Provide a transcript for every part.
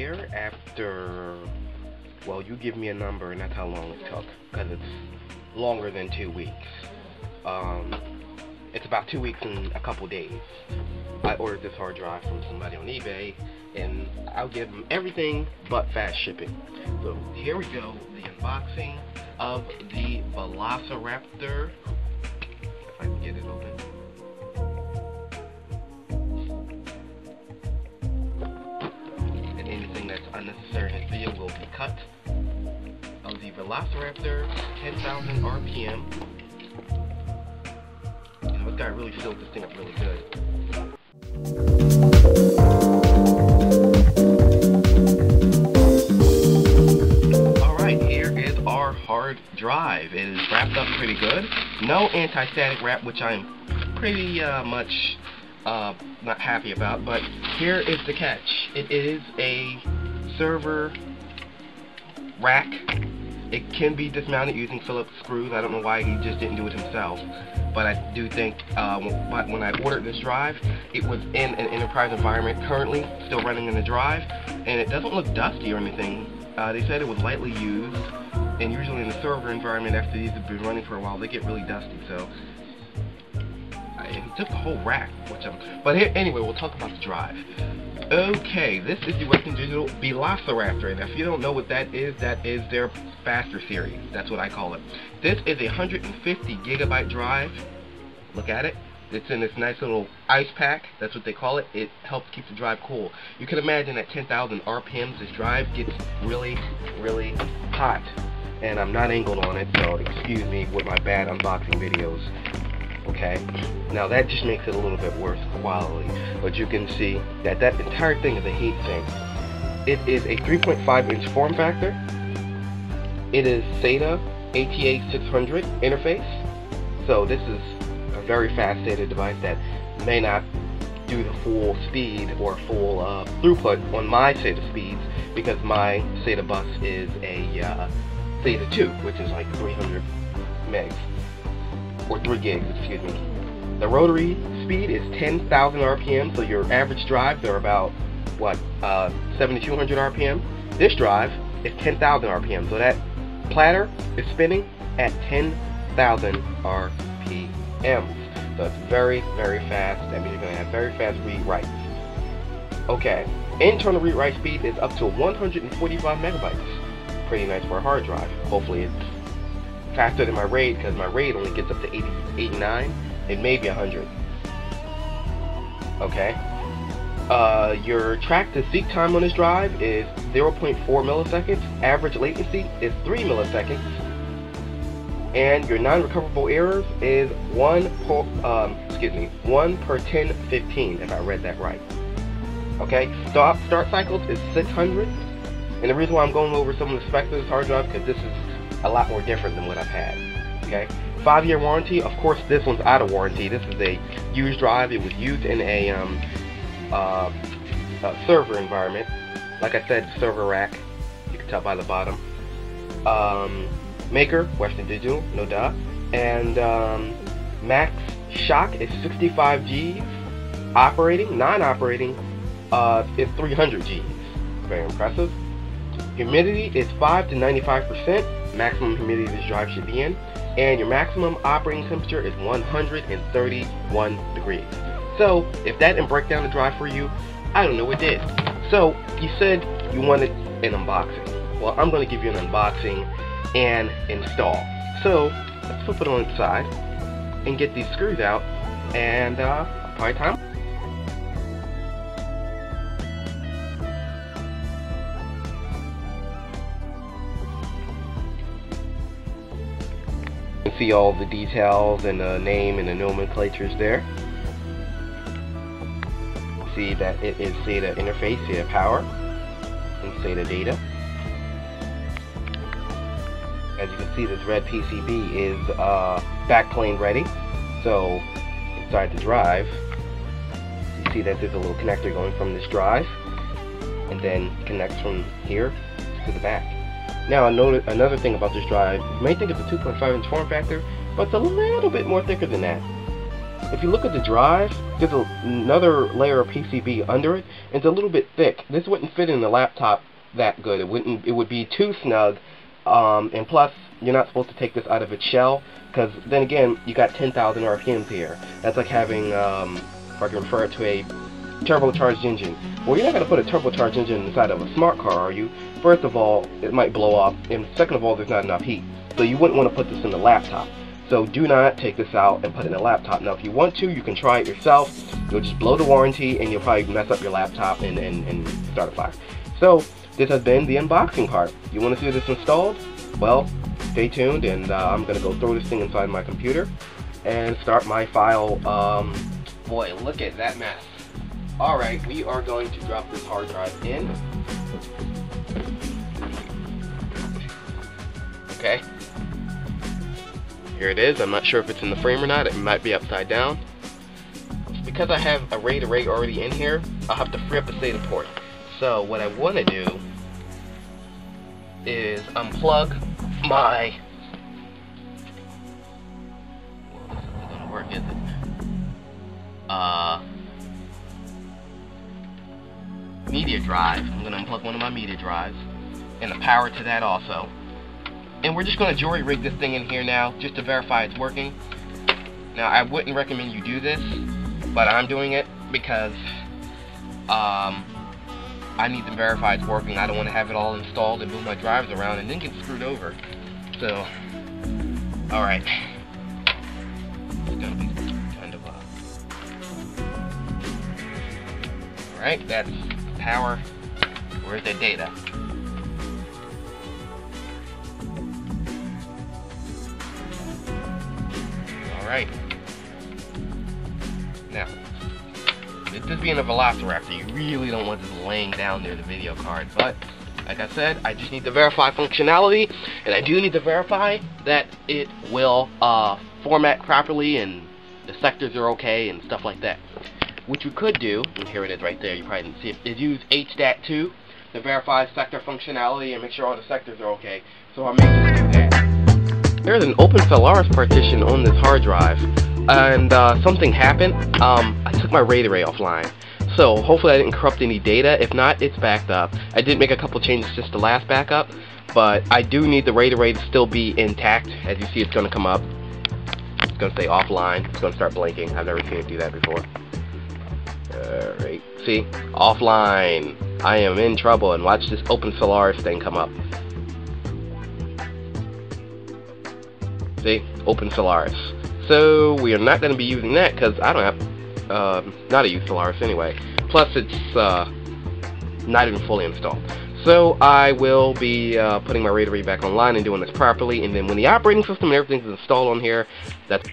here after, well, you give me a number and that's how long it took, because it's longer than 2 weeks. It's about 2 weeks and a couple days. I ordered this hard drive from somebody on eBay, and I'll give them everything but fast shipping. So here we go, the unboxing of the VelociRaptor. If I can get it open. And anything that's unnecessary in this video will be cut. Of the VelociRaptor 10,000 RPM. You know, this guy really filled this thing up really good. Alright, here is our hard drive. It is wrapped up pretty good. No anti-static wrap, which I'm pretty much not happy about, but here is the catch. It is a server rack. It can be dismounted using Phillips screws. I don't know why he just didn't do it himself, but I do think when I ordered this drive, it was in an enterprise environment currently, still running in the drive, and it doesn't look dusty or anything. They said it was lightly used, and usually in the server environment, after these have been running for a while, they get really dusty. So he took the whole rack, but here, anyway, we'll talk about the drive. Okay, this is the Western Digital VelociRaptor, and if you don't know what that is their faster series. That's what I call it. This is a 150 gigabyte drive. Look at it. It's in this nice little IcePack. That's what they call it. It helps keep the drive cool. You can imagine at 10,000 RPMs, this drive gets really, really hot. And I'm not angled on it, so excuse me with my bad unboxing videos. Okay, now that just makes it a little bit worse quality, but you can see that that entire thing is a heat sink. It is a 3.5 inch form factor. It is SATA ATA 600 interface, so this is a very fast SATA device that may not do the full speed or full throughput on my SATA speeds, because my SATA bus is a SATA 2, which is like 300 megs. Or 3 gigs, excuse me. The rotary speed is 10,000 RPM, so your average drives are about, what, 7,200 RPM. This drive is 10,000 RPM, so that platter is spinning at 10,000 RPM. So it's very, very fast. That means you're going to have very fast read-writes. Okay, internal read-write speed is up to 145 megabytes. Pretty nice for a hard drive. Hopefully it's faster than my RAID, because my RAID only gets up to 89 and maybe 100. Okay. Your track to seek time on this drive is 0.4 milliseconds. Average latency is 3 milliseconds. And your non-recoverable errors is 1 per 1015, if I read that right. Okay. Start cycles is 600. And the reason why I'm going over some of the specs of this hard drive, because this is a lot more different than what I've had. Okay, 5-year warranty. Of course, this one's out of warranty. This is a used drive. It was used in a server environment. Like I said, server rack. You can tell by the bottom. Maker, Western Digital, no doubt. And max shock is 65 Gs. Operating, non-operating, is 300 Gs. Very impressive. Humidity is 5 to 95%. Maximum humidity this drive should be in, and your maximum operating temperature is 131 degrees. So if that didn't break down the drive for you, I don't know what did. So you said you wanted an unboxing. Well, I'm going to give you an unboxing and install. So let's flip it on its side and get these screws out, and probably time. See all the details and the name and the nomenclatures there. See that it is SATA interface, SATA power, and SATA data. As you can see, this red PCB is backplane ready. So inside the drive, you see that there's a little connector going from this drive, and then connects from here to the back. Now, another thing about this drive, you may think it's a 2.5 inch form factor, but it's a little bit more thicker than that. if you look at the drive, there's another layer of PCB under it, and it's a little bit thick. This wouldn't fit in the laptop that good. It would be too snug, and plus, you're not supposed to take this out of its shell, because then again, you got 10,000 RPMs here. That's like having, if I can refer it to a turbocharged engine. Well, you're not going to put a turbocharged engine inside of a smart car, are you? First of all, it might blow up, and second of all, there's not enough heat. So you wouldn't want to put this in the laptop. So do not take this out and put it in a laptop. Now, if you want to, you can try it yourself. You'll just blow the warranty, and you'll probably mess up your laptop and start a fire. So this has been the unboxing part. You want to see this installed? Well, stay tuned, and I'm going to go throw this thing inside my computer and start my file. Boy, look at that mess. Alright, we are going to drop this hard drive in. Okay. Here it is. I'm not sure if it's in the frame or not. It might be upside down. Because I have a RAID array already in here, I'll have to free up the SATA port. So what I want to do is unplug my... Well, this isn't going to work, is it? Media drive. I'm going to unplug one of my media drives and the power to that also. And we're just going to jury rig this thing in here now just to verify it's working. Now, I wouldn't recommend you do this, but I'm doing it because I need to verify it's working. I don't want to have it all installed and move my drives around and then get screwed over. So, alright. It's going to be kind of alright, that's power. Where's the data? Alright. Now, this being a VelociRaptor, you really don't want this laying down near the video card, but like I said, I just need to verify functionality, and I do need to verify that it will format properly and the sectors are okay and stuff like that. Which we could do, and here it is right there, you probably didn't see it, is use HStat2 to verify sector functionality and make sure all the sectors are okay. So I may just do that. There's an open Solaris partition on this hard drive, and something happened. I took my RAID array offline. So hopefully I didn't corrupt any data. If not, it's backed up. I did make a couple changes just the last backup, but I do need the RAID array to still be intact. As you see, it's going to come up. It's going to say offline. It's going to start blinking. I've never seen it do that before. Alright, see? Offline. I am in trouble, and watch this open Solaris thing come up. See? Open Solaris. So, we are not going to be using that because I don't have, not a use Solaris anyway. Plus, it's not even fully installed. So, I will be putting my RAID array back online and doing this properly, and then when the operating system and everything is installed on here, that's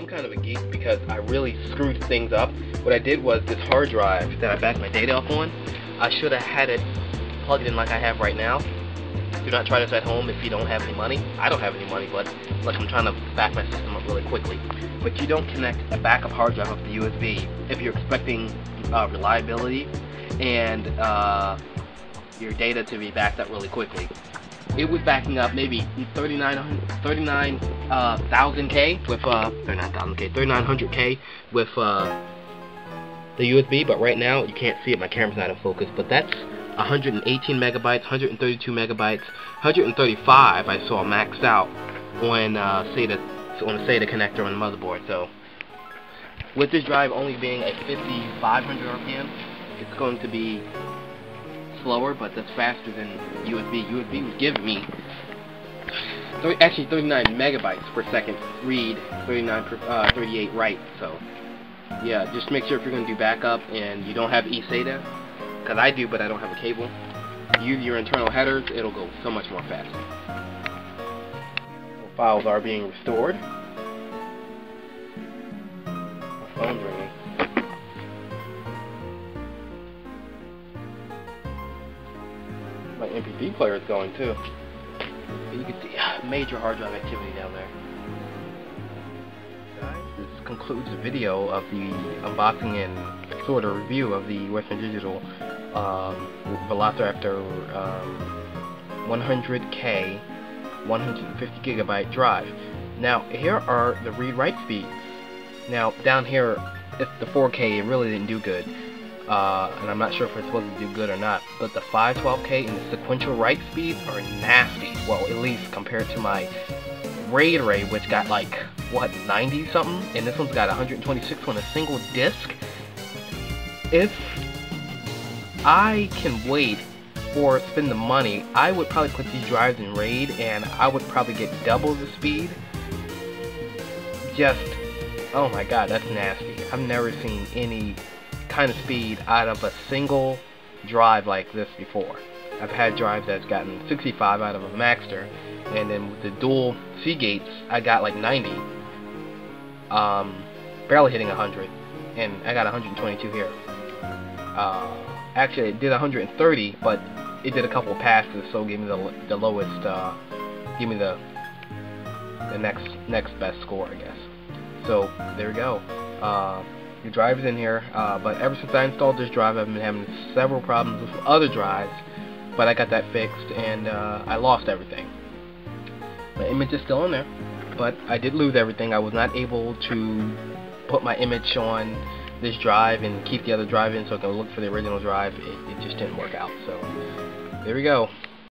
kind of a geek because I really screwed things up. What I did was this hard drive that I backed my data up on, I should have had it plugged in like I have right now. Do not try this at home if you don't have any money. I don't have any money, but look, I'm trying to back my system up really quickly. But you don't connect a backup hard drive up to USB if you're expecting reliability and your data to be backed up really quickly. It was backing up maybe 39,000K with 3900K with the USB, but right now you can't see it. My camera's not in focus, but that's 118 megabytes, 132 megabytes, 135. I saw maxed out on SATA connector on the motherboard. So with this drive only being a 5500 RPM, it's going to be slower, but that's faster than USB. USB was giving me actually 39 megabytes per second read, 38 write. So yeah, just make sure if you're going to do backup and you don't have eSATA, because I do but I don't have a cable, use your internal headers. It'll go so much more faster. So files are being restored. My phone's ringing. my MP3 player is going too. You can see major hard drive activity down there. This concludes the video of the unboxing and sort of review of the Western Digital VelociRaptor 100K 150 gigabyte drive. Now here are the read-write speeds. Now down here, it's the 4K. It really didn't do good, and I'm not sure if it's supposed to do good or not. But the 512K and the sequential write speeds are nasty. Well, at least compared to my RAID array, which got like what 90 something, and this one's got 126 on a single disc. If I can wait or spend the money, I would probably put these drives in RAID, and I would probably get double the speed. Just, oh my god, that's nasty. I've never seen any kind of speed out of a single drive like this before. I've had drives that's gotten 65 out of a Maxter, and then with the dual seagates, I got like 90. Barely hitting 100, and I got 122 here. Actually, it did 130, but it did a couple of passes, so it gave me the lowest, give me the next best score, I guess. So there we go. The drive is in here, but ever since I installed this drive, I've been having several problems with other drives, but I got that fixed, and I lost everything. My image is still in there, but I did lose everything. I was not able to put my image on this drive and keep the other drive in so I can look for the original drive. It just didn't work out. So there we go.